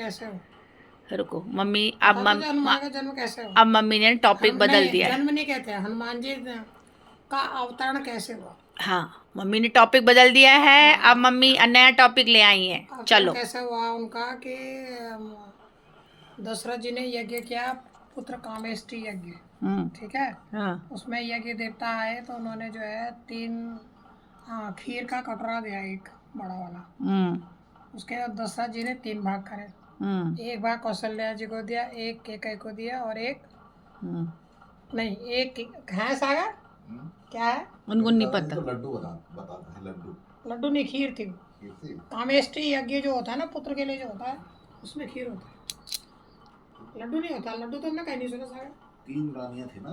कैसे हो? रुको मम्मी, अब बता दो हनुमान का जन्म कैसे हो? अब मम्मी ने टॉपिक बदल दिया है। जन्म नहीं कहते, हनुमान जी का अवतरण कैसे हुआ? हाँ, मम्मी ने टॉपिक बदल दिया है। अब मम्मी नया टॉपिक ले आई है। अवतरण चलो। कैसे हुआ उनका कि दशरथ जी ने यज्ञ किया, पुत्र कामेष्टि यज्ञ। ठीक है। हाँ। उसमें यज्ञ देवता आए तो उन्होंने जो है 3 खीर का कटोरा दिया, एक बड़ा वाला। उसके बाद दशरथ जी ने 3 भाग करे। एक भाग कौशल्या जी को दिया, एक केकई को दिया, और एक नहीं, एक है सागर, क्या है उनको नहीं पता। तो लड्डू बता लड्डू। लड्डू नहीं, खीर थी। कामेष्टि यज्ञ जो होता है ना, पुत्र के लिए जो होता है, उसमें खीर होता है, लड्डू नहीं होता। लड्डू तो हमने कहीं नहीं सुना सागर। 3 रानियां थी ना,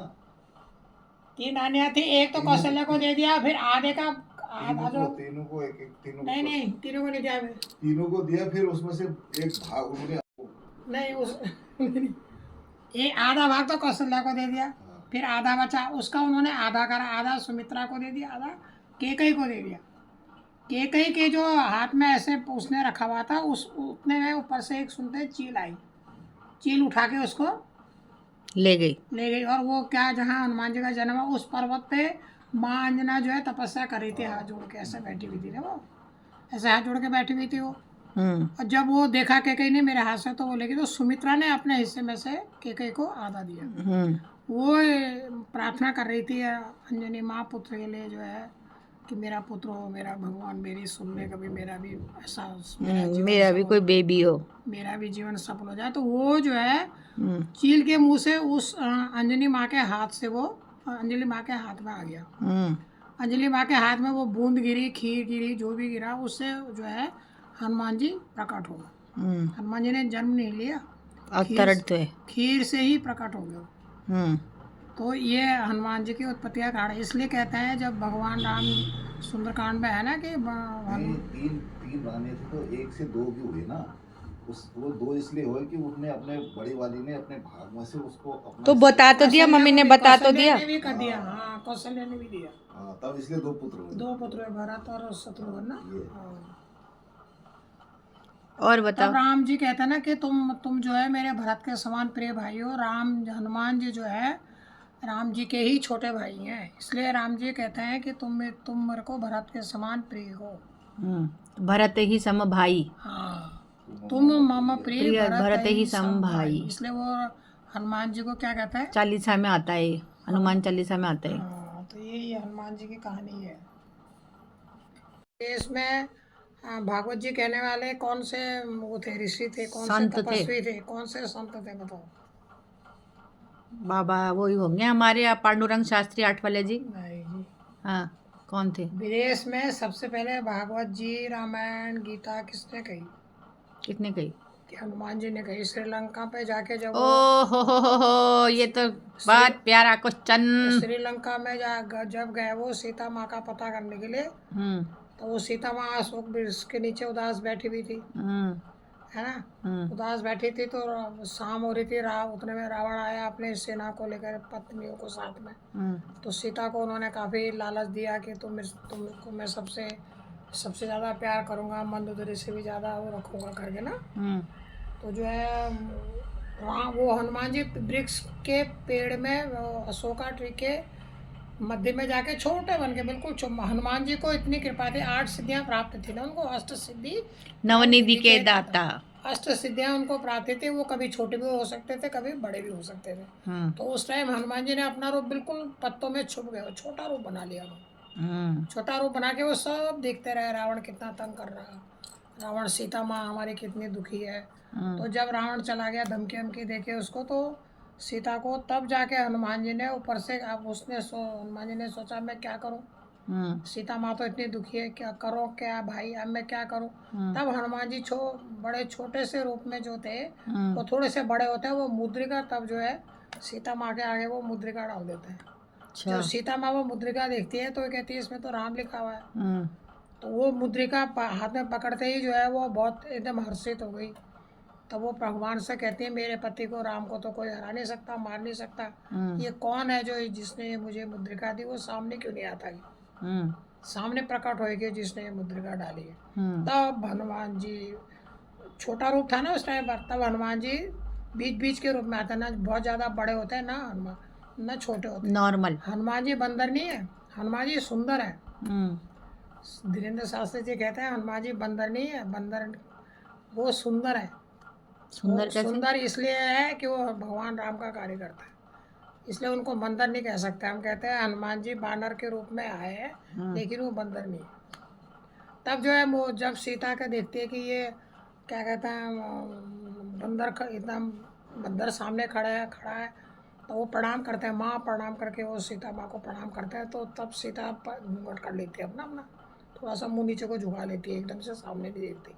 3 रानियां थी, एक तो कौशल्या को दे दिया, फिर आधे का आधा जो तीनों को एक तीनों नहीं, तीनों को नहीं दिया, तीनों को दिया, फिर उसमें से एक भाग उन्होंने नहीं उस ये आधा भाग तो कौशल्या को दे दिया, फिर आधा बचा, उसका उन्होंने आधा करा, आधा सुमित्रा को दे दिया, आधा केकई को दे दिया। केकई के जो हाथ में ऐसे उसने रखा हुआ था, उस उतने में ऊपर से एक सुनते चील आई, चील उठा के उसको ले गई। और वो क्या, जहाँ हनुमान जी का जन्म है उस पर्वत पे माँ अंजना जो है तपस्या कर रही थी, हाथ जोड़ के ऐसे बैठी हुई थी ना, वो ऐसे हाथ जोड़ के बैठी हुई थी वो। और जब वो देखा केकई ने मेरे हाथ से, तो वो लेगी, तो सुमित्रा ने अपने हिस्से में से केकई को आधा दिया। वो प्रार्थना कर रही थी अंजनी माँ पुत्र के लिए जो है कि मेरा पुत्र हो, मेरा भगवान मेरी सुन ले, कभी मेरा भी ऐसा मेरा भी कोई बेबी हो, मेरा भी जीवन सफल हो जाए। तो वो जो है चील के मुंह से उस अंजनी माँ के हाथ से वो अंजलि माँ के हाथ में आ गया। अंजलि माँ के हाथ में वो बूंद गिरी, खीर गिरी, जो भी गिरा, उससे जो है हनुमान जी प्रकट हो गए। हनुमान जी ने जन्म नहीं लिया, खीर से ही प्रकट हो गए। तो ये हनुमान जी की उत्पत्ति का कारण, इसलिए कहते हैं जब भगवान राम सुंदरकांड में है ना कि तीन रानियां थी, तो 1 से 2 भी हुए ना, वो 2 इसलिए हुए कि उसने अपने बड़ी वाली ने अपने भाग में से उसको अपना तो बता तो दिया, मम्मी ने बता तो दिया, भी कर दिया। हाँ, कौशल्या ने भी दिया। तब इसलिए 2 पुत्र हुए, 2 पुत्र हुए, भरत और शत्रुघ्न ना। और बताओ। राम जी कहते हैं ना कि तुम जो है मेरे भरत के समान प्रिय भाई हो। हनुमान जी जो है राम जी के ही छोटे भाई हैं, इसलिए राम जी कहते हैं कि तुम मेरे को भरत के समान प्रिय हो। भरत ही सम भाई। हाँ, तुम मम प्रिय भरत ही सम भाई। इसलिए वो हनुमान जी को क्या कहता है, चालीसा में आता है, हनुमान चालीसा में आता है। तो यही हनुमान जी की कहानी है। इसमें भागवत जी कहने वाले कौन से वो थे, ऋषि थे, कौन से तपस्वी थे, कौन से संत थे, बताओ। बाबा वही होंगे हमारे पांडुरंग शास्त्री 8 वाले जी। नहीं जी। हाँ, कौन थे? विदेश में सबसे पहले भागवत जी, रामायण, गीता किसने कही? कितने कही? हनुमान जी ने कही। श्रीलंका पे जाके जब हो, ये तो बहुत प्यारा क्वेश्चन। श्रीलंका में जब गए वो सीता माँ का पता करने के लिए, तो वो सीता माँ अशोक वृक्ष के नीचे उदास बैठी हुई थी, है ना। उदास बैठी थी, तो शाम हो रही थी, उतने में रावण आया अपने सेना को लेकर, पत्नियों को साथ में। तो सीता को उन्होंने काफ़ी लालच दिया कि तुमको मैं सबसे ज़्यादा प्यार करूँगा, मंदोदरी से भी ज़्यादा वो रखूँगा करके ना। तो जो है वो हनुमान जी वृक्ष के पेड़ में, अशोका ट्री के मध्य में जाके छोटे बन के बिल्कुल हनुमान जी को इतनी कृपा थी, 8 सिद्धियाँ प्राप्त थी ना उनको, अष्ट सिद्धि नवनिधि के दाता, अष्ट सिद्धियाँ उनको प्राप्त थी। वो कभी छोटे भी हो सकते थे, कभी बड़े भी हो सकते थे। तो उस टाइम हनुमान जी ने अपना रूप बिल्कुल पत्तों में छुप गए, छोटा रूप बना लिया। छोटा रूप बना के वो सब देखते रहे, रावण कितना तंग कर रहा, रावण सीता माँ हमारी कितनी दुखी है। तो जब रावण चला गया, धमकी धमकी देके उसको, तो सीता को तब जाके हनुमान जी ने ऊपर से, अब हनुमान जी ने सोचा मैं क्या करूं, सीता माँ तो इतनी दुखी है, क्या करो क्या भाई, अब मैं क्या करूं। तब हनुमान जी बड़े छोटे से रूप में जो थे, वो थोड़े से बड़े होते हैं, वो मुद्रिका, तब जो है सीता माँ के आगे वो मुद्रिका डाल देते हैं। जब सीता माँ वो मुद्रिका देखती है तो वो कहती है इसमें तो राम लिखा हुआ है। तो वो मुद्रिका हाथ में पकड़ते ही जो है वो बहुत एकदम हर्षित हो गई। तब वो भगवान से कहती है मेरे पति को, राम को तो कोई हरा नहीं सकता, मार नहीं सकता, ये कौन है जो जिसने मुझे मुद्रिका दी, वो सामने क्यों नहीं आता, सामने प्रकट होएगी जिसने मुद्रिका डाली है। तब हनुमान जी छोटा रूप था ना उस टाइम पर, तब हनुमान जी बीच बीच के रूप में आते हैं ना, बहुत ज़्यादा बड़े होते हैं ना हनुमान, ना छोटे होते हैं। नॉर्मल। हनुमान जी बंदर नहीं है, हनुमान जी सुंदर है। धीरेन्द्र शास्त्री जी कहते हैं हनुमान जी बंदर नहीं है, बंदर वो सुंदर है। सुंदर वो कैसे? सुंदर इसलिए है कि वो भगवान राम का कार्य करता है, इसलिए उनको बंदर नहीं कह सकते। हम कहते हैं हनुमान जी बानर के रूप में आए हैं, लेकिन वो बंदर नहीं है। तब जो है वो जब सीता का देखती है कि ये क्या कहते हैं इतना बंदर सामने खड़ा है, तो वो प्रणाम करते हैं, माँ प्रणाम करके वो सीता माँ को प्रणाम करते हैं। तो तब सीता घूंघट कर लेती है अपना थोड़ा सा मुँह नीचे को झुका लेती है, एकदम से सामने नहीं देखती।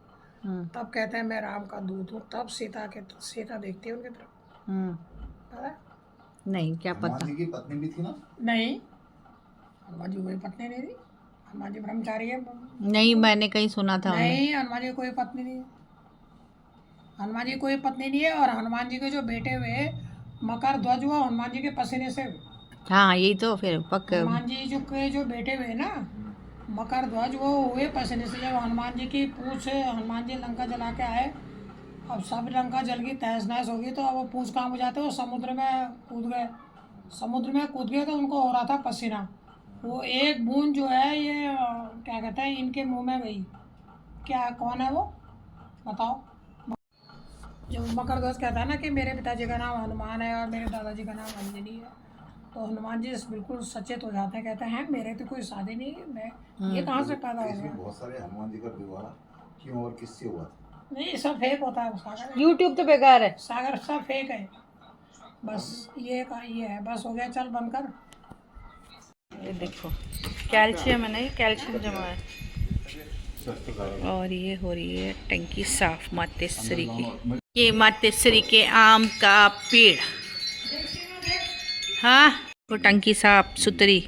तब कहते हैं मैं राम का दूत हूँ। तब सीता देखती है उनकी तरफ। पता है? नहीं, क्या पता। हनुमान जी की पत्नी भी थी ना? नहीं, हनुमान जी कोई पत्नी नहीं थी, हनुमान जी ब्रह्मचारी है। नहीं, मैंने कहीं सुना था उन्हें। नहीं, हनुमान जी कोई पत्नी नहीं है, हनुमान जी कोई पत्नी नहीं है। और हनुमान जी के जो बेटे हुए मकर ध्वज, वो हनुमान जी के पसीने से। हाँ, यही तो फिर पक। हनुमान जी जो बेटे हुए ना मकर ध्वज, वो हुए पसीने से। जब हनुमान जी की पूंछ, हनुमान जी लंका जला के आए, अब सब लंका जल गई, तहस नहस हो गई, तो अब वो पूंछ काम हो जाते, वो समुद्र में कूद गए। समुद्र में कूद गए तो उनको हो रहा था पसीना, वो एक बूंद जो है ये क्या कहते हैं इनके मुंह में गई। क्या, कौन है वो बताओ? जो मकर ध्वज कहता है ना कि मेरे पिताजी का नाम हनुमान है और मेरे दादाजी का नाम अंजनी है, तो हनुमान जी बिल्कुल सचेत हो जाते हैं, कहते हैं मेरे तो कोई शादी नहीं है, मैं ये कहाँ से पैदा हो इसमें गया? बहुत सारे हनुमान जी का विवाह क्यों और किससे हुआ था? नहीं, सब फेक होता है सागर, यूट्यूब तो बेकार है। सागर सब फेक है। बस ये है, बस हो गया, चल बंद कर। ये देखो कैल्शियम है ना, ये कैल्शियम जमा है। और ये हो रही है टंकी साफ मातेश्वरी की। ये मातेश्वरी के आम का पेड़। हाँ, वो टंकी साफ सुथरी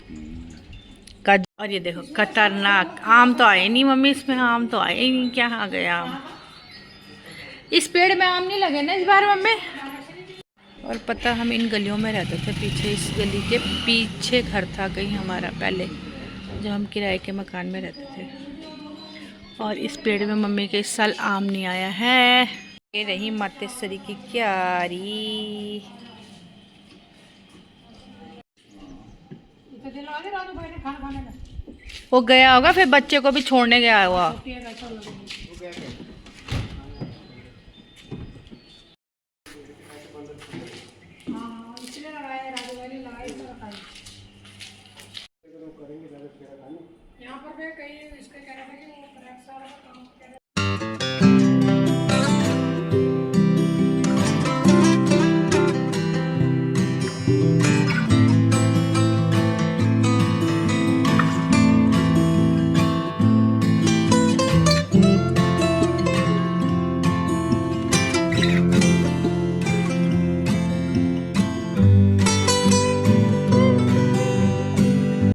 का। और ये देखो खतरनाक आम तो आए नहीं मम्मी, इसमें आम तो आए नहीं, क्या आ गया आम? इस पेड़ में आम नहीं लगे ना इस बार मम्मी। और पता, हम इन गलियों में रहते थे पीछे, इस गली के पीछे घर था कहीं हमारा पहले, जब हम किराए के मकान में रहते थे। और इस पेड़ में मम्मी के इस साल आम नहीं आया है। ये रही मातेश्वरी की क्यारी। वो गया होगा, फिर बच्चे को भी छोड़ने गया हुआ।